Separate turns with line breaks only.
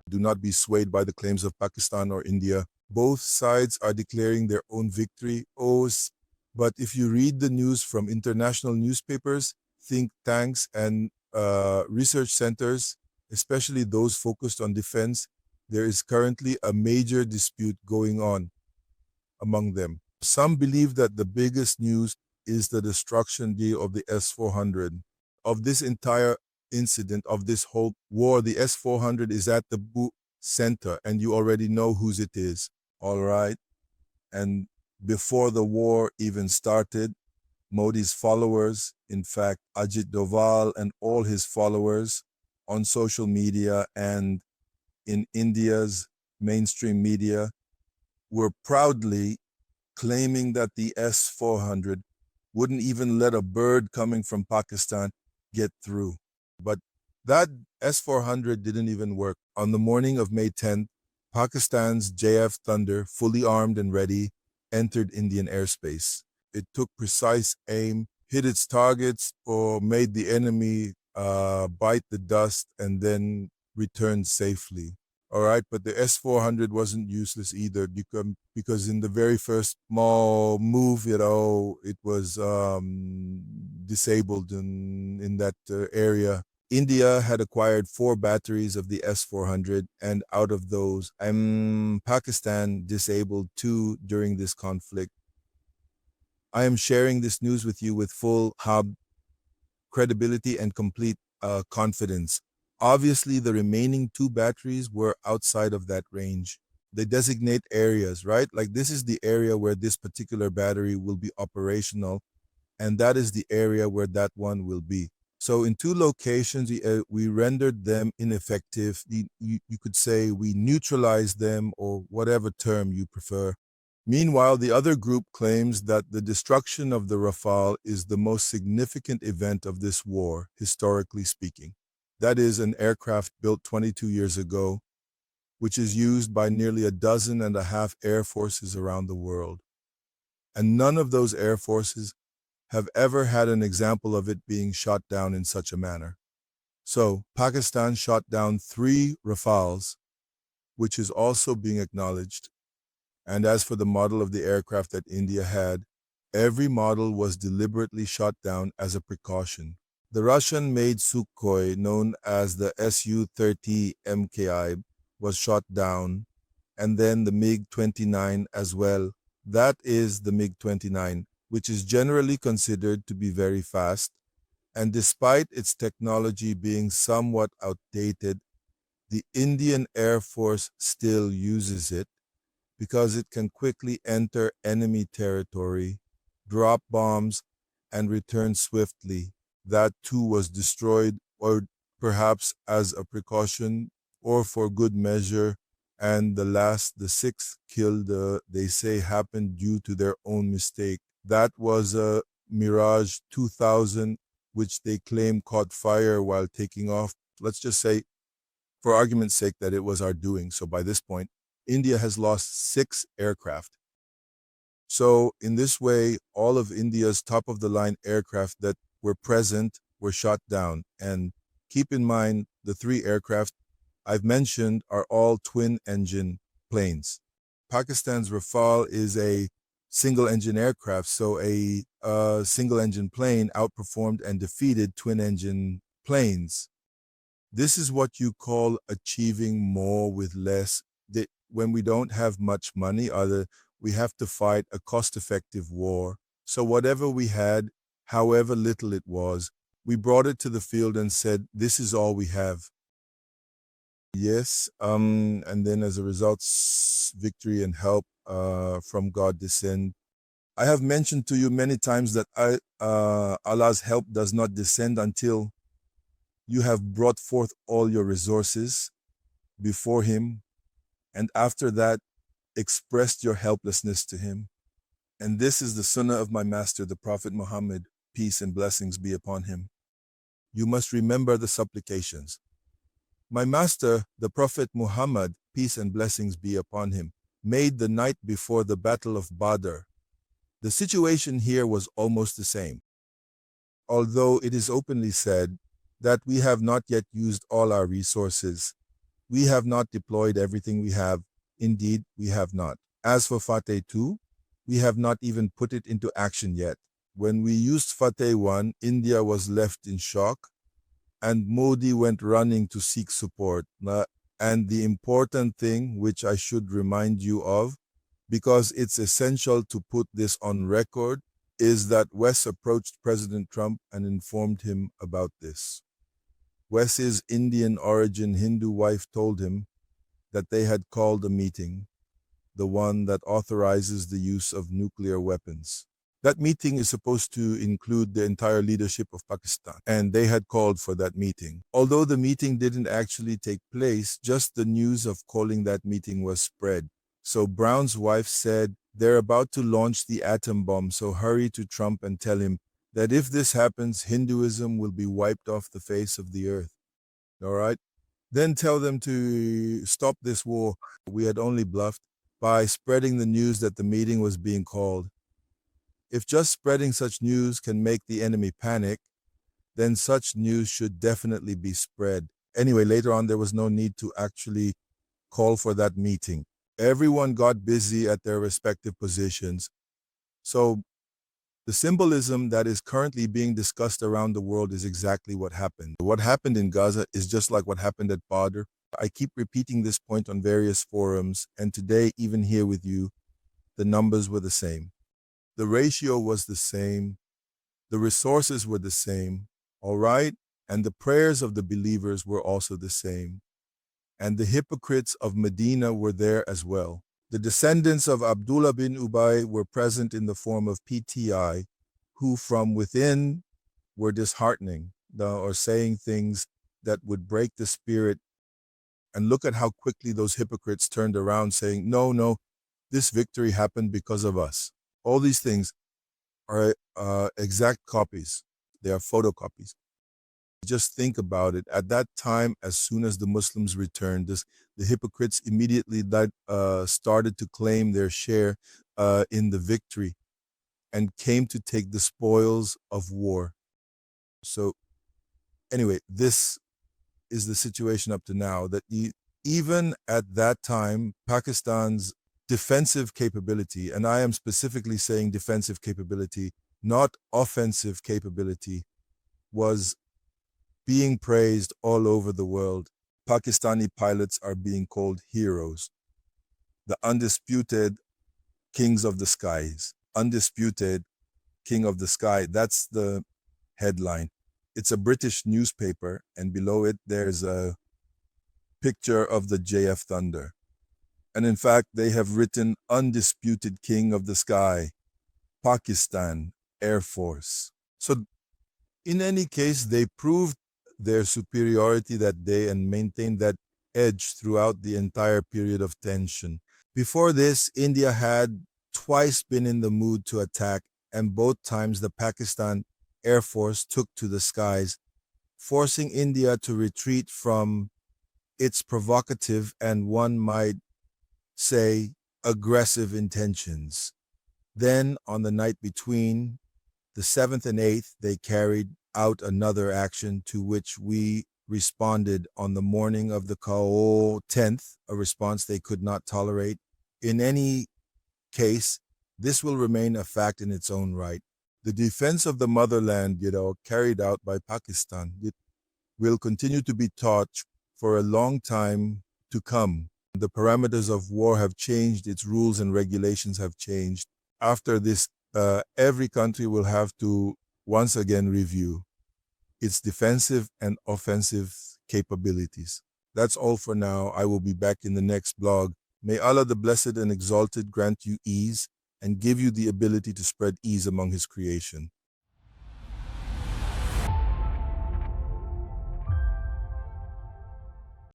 Do not be swayed by the claims of Pakistan or India. Both sides are declaring their own victory. But if you read the news from international newspapers, think tanks, and research centers, especially those focused on defense, there is currently a major dispute going on among them. Some believe that the biggest news is the destruction deal of the S-400. Of this entire incident, of this whole war, the S-400 is at the center, and you already know whose it is, all right? And before the war even started, Modi's followers, in fact, Ajit Doval and all his followers on social media and in India's mainstream media were proudly claiming that the S-400 wouldn't even let a bird coming from Pakistan get through. But that S-400 didn't even work. On the morning of May 10th, Pakistan's JF Thunder, fully armed and ready, entered Indian airspace. It took precise aim, hit its targets, or made the enemy bite the dust and then returned safely. All right, but the S-400 wasn't useless either because in the very first small move, it was disabled in that area. India had acquired 4 batteries of the S-400, and out of those, Pakistan disabled 2 during this conflict. I am sharing this news with you with full credibility and complete confidence. Obviously, the remaining 2 batteries were outside of that range. They designate areas, right? Like this is the area where this particular battery will be operational, and that is the area where that one will be. So in 2 locations, we rendered them ineffective. You could say we neutralized them, or whatever term you prefer. Meanwhile, the other group claims that the destruction of the Rafale is the most significant event of this war, historically speaking. That is an aircraft built 22 years ago, which is used by nearly 12.5 air forces around the world. And none of those air forces have ever had an example of it being shot down in such a manner. So, Pakistan shot down 3 Rafales, which is also being acknowledged. And as for the model of the aircraft that India had, every model was deliberately shot down as a precaution. The Russian-made Sukhoi, known as the Su-30 MKI, was shot down, and then the MiG-29 as well. That is the MiG-29, which is generally considered to be very fast, and despite its technology being somewhat outdated, the Indian Air Force still uses it because it can quickly enter enemy territory, drop bombs, and return swiftly. That too was destroyed, or perhaps as a precaution or for good measure, and the 6th kill, they say, happened due to their own mistake. That was a Mirage 2000, which they claim caught fire while taking off. Let's just say, for argument's sake, that it was our doing. So by this point, India has lost 6 aircraft. So in this way, all of India's top-of-the-line aircraft that were present were shot down. And keep in mind, the 3 aircraft I've mentioned are all twin-engine planes. Pakistan's Rafale is a single-engine aircraft, so a single-engine plane outperformed and defeated twin-engine planes. This is what you call achieving more with less. When we don't have much money, we have to fight a cost-effective war. So whatever we had, however little it was, we brought it to the field and said, this is all we have. Yes, and then as a result, victory and help from God descend. I have mentioned to you many times that Allah's help does not descend until you have brought forth all your resources before Him, and after that, expressed your helplessness to Him. And this is the sunnah of my master, the Prophet Muhammad, peace and blessings be upon him. You must remember the supplications. My master, the Prophet Muhammad, peace and blessings be upon him, made the night before the Battle of Badr. The situation here was almost the same, although it is openly said that we have not yet used all our resources. We have not deployed everything we have. Indeed, we have not. As for Fateh 2, we have not even put it into action yet. When we used Fateh 1, India was left in shock and Modi went running to seek support. And the important thing, which I should remind you of, because it's essential to put this on record, is that Wes approached President Trump and informed him about this. Wes's Indian origin Hindu wife told him that they had called a meeting, the one that authorizes the use of nuclear weapons. That meeting is supposed to include the entire leadership of Pakistan, and they had called for that meeting. Although the meeting didn't actually take place, just the news of calling that meeting was spread. So Brown's wife said, "They're about to launch the atom bomb, so hurry to Trump and tell him that if this happens, Hinduism will be wiped off the face of the earth." All right? Then tell them to stop this war. We had only bluffed by spreading the news that the meeting was being called. If just spreading such news can make the enemy panic, then such news should definitely be spread. Anyway, later on, there was no need to actually call for that meeting. Everyone got busy at their respective positions. So the symbolism that is currently being discussed around the world is exactly what happened. What happened in Gaza is just like what happened at Badr. I keep repeating this point on various forums, and today, even here with you, the numbers were the same. The ratio was the same. The resources were the same, all right? And the prayers of the believers were also the same. And the hypocrites of Medina were there as well. The descendants of Abdullah bin Ubay were present in the form of PTI, who from within were disheartening or saying things that would break the spirit. And look at how quickly those hypocrites turned around saying, no, this victory happened because of us. All these things are exact copies. They are photocopies. Just think about it. At that time, as soon as the Muslims returned, the hypocrites immediately started to claim their share in the victory and came to take the spoils of war. So anyway, this is the situation up to now, that even at that time, Pakistan's defensive capability, and I am specifically saying defensive capability, not offensive capability, was being praised all over the world. Pakistani pilots are being called heroes, the undisputed kings of the skies. Undisputed king of the sky, that's the headline. It's a British newspaper, and below it there's a picture of the JF Thunder. And in fact, they have written undisputed king of the sky, Pakistan Air Force. So in any case, they proved their superiority that day and maintained that edge throughout the entire period of tension. Before this, India had twice been in the mood to attack, and both times the Pakistan Air Force took to the skies, forcing India to retreat from its provocative and, one might say, aggressive intentions. Then, on the night between the 7th and 8th, they carried out another action to which we responded on the morning of the 10th, a response they could not tolerate. In any case, this will remain a fact in its own right. The defense of the motherland, carried out by Pakistan, it will continue to be taught for a long time to come. The parameters of war have changed, its rules and regulations have changed. After this, every country will have to once again review its defensive and offensive capabilities. That's all for now. I will be back in the next blog. May Allah the Blessed and Exalted grant you ease and give you the ability to spread ease among His creation.